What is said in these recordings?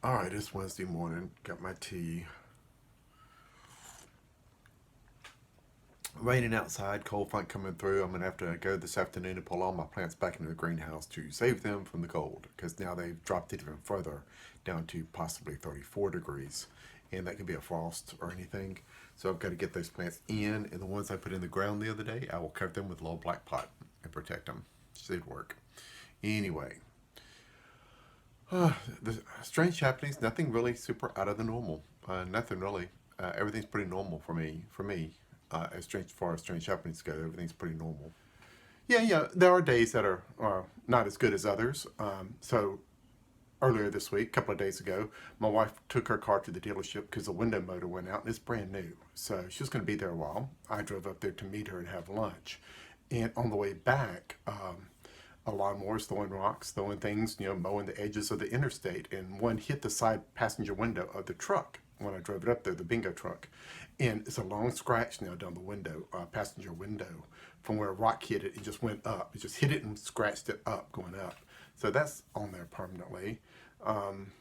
Alright, it's Wednesday morning. Got my tea. Raining outside, cold front coming through. I'm going to have to go this afternoon to pull all my plants back into the greenhouse to save them from the cold because now they've dropped it even further down to possibly 34 degrees. And that could be a frost or anything. So I've got to get those plants in. And the ones I put in the ground the other day, I will cover them with a little black pot and protect them. Should work. Anyway, the strange happenings, nothing really super out of the normal. Nothing really. Everything's pretty normal for me. As far as strange happenings go, everything's pretty normal. Yeah, yeah. There are days that are not as good as others. So earlier this week, a couple of days ago, my wife took her car to the dealership because the window motor went out and it's brand new. So she was going to be there a while. I drove up there to meet her and have lunch. And on the way back, a lawnmower's throwing rocks, throwing things, mowing the edges of the interstate, and one hit the side passenger window of the truck when I drove it up there, the bingo truck. And it's a long scratch now down the window, passenger window, from where a rock hit it. It just went up. It just hit it and scratched it up, going up. So that's on there permanently. Um,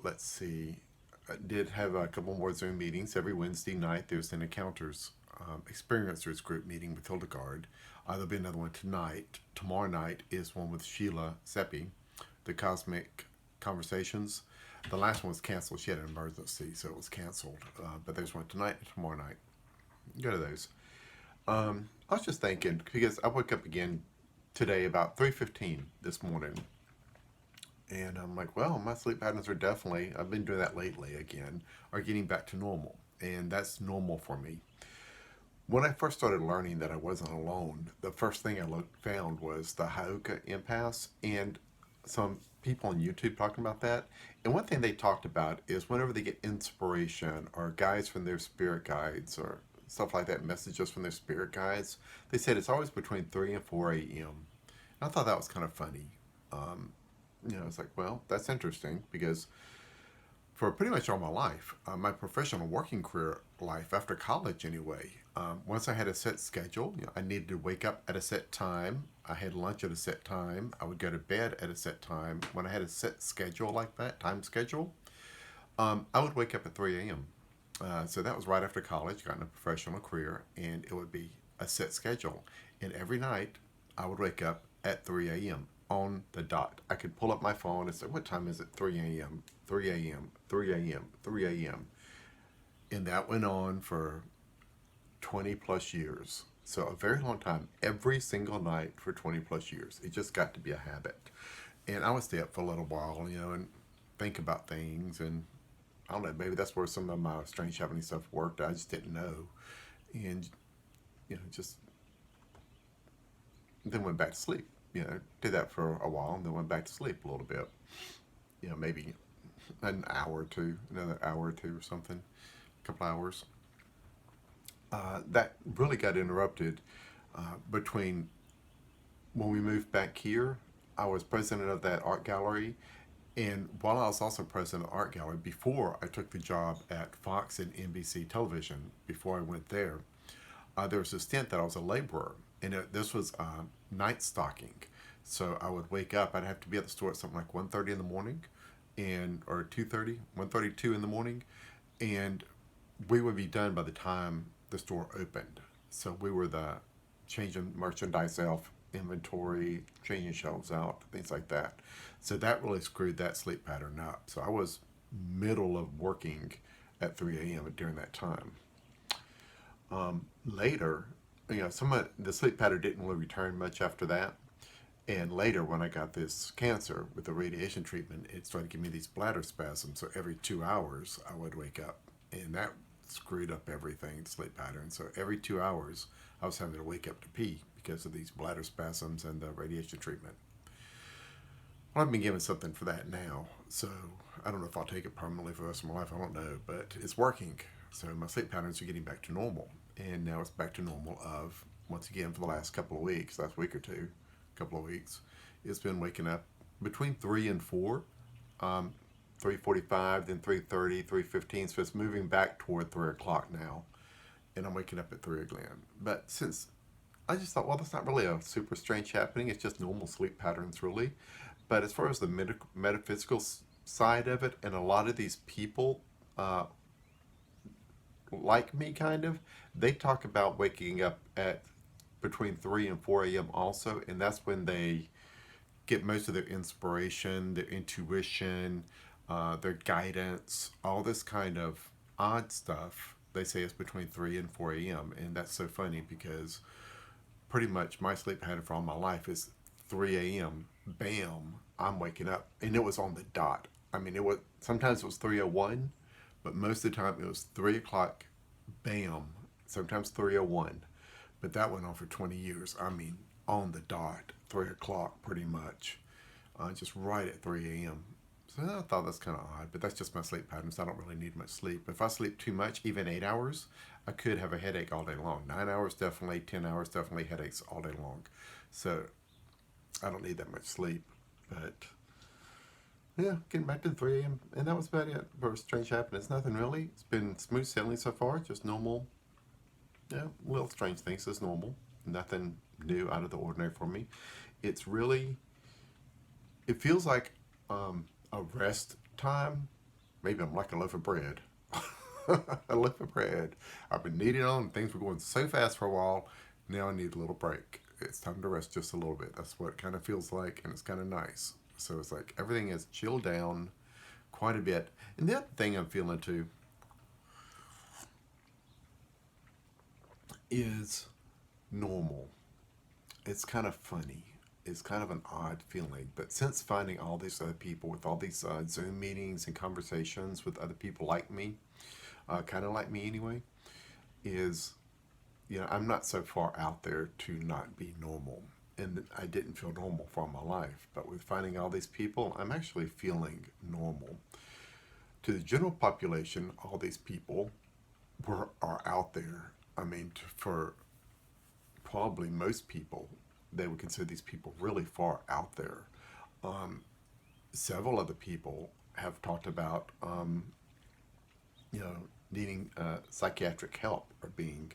let's see. I did have a couple more Zoom meetings. Every Wednesday night, there's an encounters experiencers group meeting with Hildegard. There'll be another one tonight. Tomorrow night is one with Sheila Seppi, the Cosmic Conversations. The last one was canceled. She had an emergency, so it was canceled. But there's one tonight and tomorrow night. Go to those. I was just thinking because I woke up again today about 3:15 this morning, and I'm like, well, my sleep patterns are definitely, I've been doing that lately again, are getting back to normal. And that's normal for me. When I first started learning that I wasn't alone, the first thing found was the Haoka impasse and some people on YouTube talking about that. And one thing they talked about is whenever they get inspiration or guides from their spirit guides or stuff like that, messages from their spirit guides, they said it's always between 3 and 4 a.m. I thought that was kind of funny. Um, it's like, well, that's interesting because for pretty much all my life, my professional working career life after college anyway. Once I had a set schedule, I needed to wake up at a set time. I had lunch at a set time. I would go to bed at a set time. When I had a set schedule like that, time schedule, I would wake up at 3 a.m. So that was right after college, got in a professional career, and it would be a set schedule. And every night, I would wake up at 3 a.m. on the dot. I could pull up my phone and say, what time is it? 3 a.m., 3 a.m., 3 a.m., 3 a.m. And that went on for 20 plus years. So a very long time, every single night for 20 plus years. It just got to be a habit. And I would stay up for a little while, and think about things. And I don't know, maybe that's where some of my strange happening stuff worked. I just didn't know. And, just then went back to sleep. Did that for a while and then went back to sleep a little bit. Maybe an hour or two, another hour or two or something, a couple hours. That really got interrupted between when we moved back here. I was president of that art gallery, and while I was also president of the art gallery, before I took the job at Fox and NBC Television, before I went there, there was a stint that I was a laborer, and this was night stocking. So I would wake up. I'd have to be at the store at something like 1:30 in the morning, and or 2:30, 1:32 in the morning, and we would be done by the time the store opened. So we were the changing merchandise out, inventory, changing shelves out, things like that. So that really screwed that sleep pattern up. So I was middle of working at 3 a.m. during that time. Later, some of the sleep pattern didn't really return much after that. And later, when I got this cancer with the radiation treatment, it started giving me these bladder spasms. So every 2 hours, I would wake up, and that screwed up everything, sleep pattern. So every 2 hours, I was having to wake up to pee because of these bladder spasms and the radiation treatment. Well, I've been given something for that now, so I don't know if I'll take it permanently for the rest of my life. I don't know, but it's working. So my sleep patterns are getting back to normal, and now it's back to normal. Of once again for the last couple of weeks, last week or two, couple of weeks, it's been waking up between 3 and 4, 3:45, then 3:30, 3:15. So it's moving back toward 3 o'clock now, and I'm waking up at 3 again. But since I just thought, well, that's not really a super strange happening. It's just normal sleep patterns, really. But as far as the metaphysical side of it, and a lot of these people, uh, like me kind of, they talk about waking up at between 3 and 4 a.m. also, and that's when they get most of their inspiration, their intuition, their guidance, all this kind of odd stuff. They say it's between 3 and 4 a.m. And that's so funny because pretty much my sleep pattern for all my life is 3 a.m. Bam, I'm waking up. And it was on the dot. I mean, it was sometimes it was 3:01, but most of the time it was 3 o'clock, bam, sometimes 3:01. But that went on for 20 years. I mean, on the dot, 3 o'clock pretty much, just right at 3 a.m. So I thought that's kind of odd, but that's just my sleep patterns. I don't really need much sleep. If I sleep too much, even 8 hours, I could have a headache all day long. 9 hours definitely, 10 hours definitely, headaches all day long. So I don't need that much sleep. But yeah, getting back to the 3 a.m. And that was about it for Strange Happenings. Nothing really. It's been smooth sailing so far, just normal, yeah, little strange things as normal. Nothing new out of the ordinary for me. It's really, it feels like a rest time. Maybe I'm like a loaf of bread. A loaf of bread. I've been kneading on, things were going so fast for a while. Now I need a little break. It's time to rest just a little bit. That's what it kind of feels like, and it's kind of nice. So it's like everything has chilled down quite a bit. And the other thing I'm feeling too is normal. It's kind of funny. It's kind of an odd feeling. But since finding all these other people with all these Zoom meetings and conversations with other people like me, kind of like me anyway, is, I'm not so far out there to not be normal. And I didn't feel normal for my life. But with finding all these people, I'm actually feeling normal. To the general population, all these people are out there. I mean, for probably most people, they would consider these people really far out there. Um, Several other people have talked about, you know, needing psychiatric help or being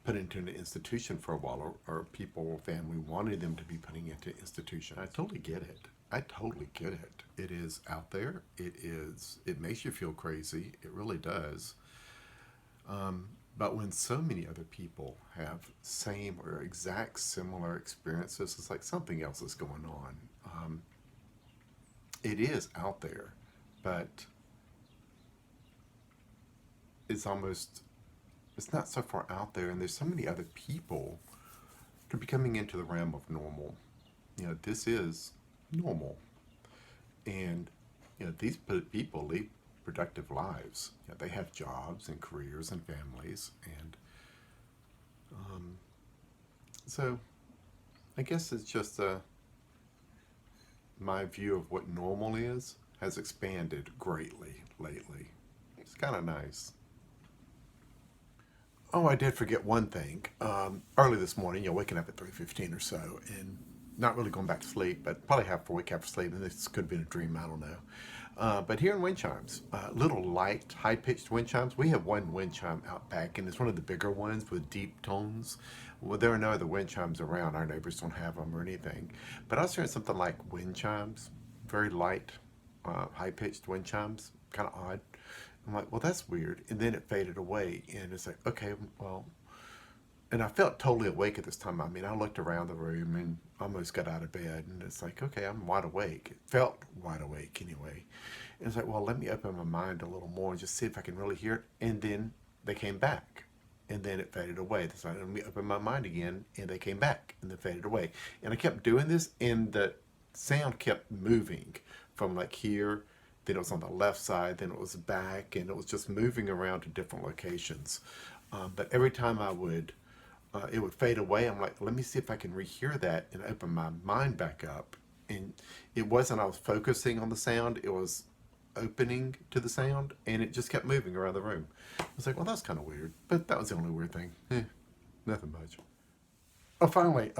put into an institution for a while, or people or family wanting them to be putting into institution. I totally get it. I totally get it. It is out there. It is. It makes you feel crazy. It really does. But when so many other people have same or exact similar experiences, it's like something else is going on. It is out there, but it's almost, it's not so far out there, and there's so many other people to be coming into the realm of normal. This is normal, and these people lead productive lives. They have jobs and careers and families, and um, so I guess it's just my view of what normal is has expanded greatly lately. It's kind of nice. Oh, I did forget one thing. Early this morning, waking up at 3:15 or so, and not really going back to sleep, but probably half a wake after sleep, and this could have been a dream, I don't know. But here in wind chimes, little light, high-pitched wind chimes. We have one wind chime out back, and it's one of the bigger ones with deep tones. Well, there are no other wind chimes around. Our neighbors don't have them or anything. But I was hearing something like wind chimes, very light, high-pitched wind chimes, kind of odd. I'm like, well, that's weird. And then it faded away, and it's like, okay, well, and I felt totally awake at this time. I mean, I looked around the room and almost got out of bed, and it's like, okay, I'm wide awake. It felt wide awake anyway. And it's like, well, let me open my mind a little more and just see if I can really hear it. And then they came back, and then it faded away. So let me open my mind again, and they came back, and then faded away. And I kept doing this, and the sound kept moving from like here. Then it was on the left side, then it was back, and it was just moving around to different locations. But every time it would fade away. I'm like, let me see if I can rehear that and open my mind back up. And it wasn't I was focusing on the sound, it was opening to the sound, and it just kept moving around the room. I was like, well, that's kind of weird. But that was the only weird thing. Nothing much. Oh, finally,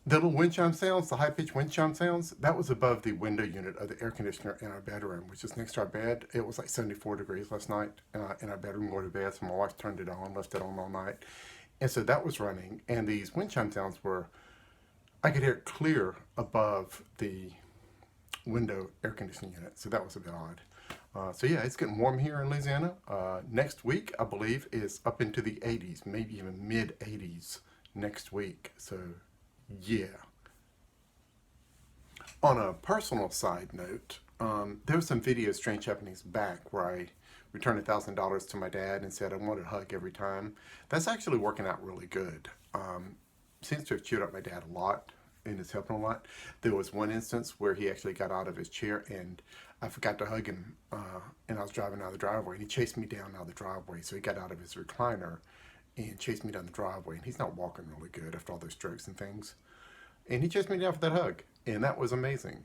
the little wind chime sounds, the high pitched wind chime sounds, that was above the window unit of the air conditioner in our bedroom, which is next to our bed. It was like 74 degrees last night in our bedroom going to bed, so my wife turned it on, left it on all night. And so that was running, and these wind chime sounds were, I could hear it clear above the window air conditioning unit, so that was a bit odd. So yeah, it's getting warm here in Louisiana. Next week, I believe, is up into the 80s, maybe even mid 80s next week. So yeah. On a personal side note, there was some video Strange Happenings back where I returned $1,000 to my dad and said I wanted a hug every time. That's actually working out really good. Seems to have cheered up my dad a lot and is helping a lot. There was one instance where he actually got out of his chair and I forgot to hug him, and I was driving out of the driveway and he chased me down out of the driveway. So he got out of his recliner and chased me down the driveway, and he's not walking really good after all those strokes and things. And he chased me down for that hug, and that was amazing.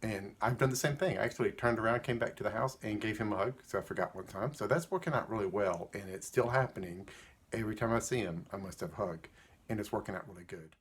And I've done the same thing. I actually turned around, came back to the house, and gave him a hug, so I forgot one time. So that's working out really well, and it's still happening. Every time I see him, I must have a hug, and it's working out really good.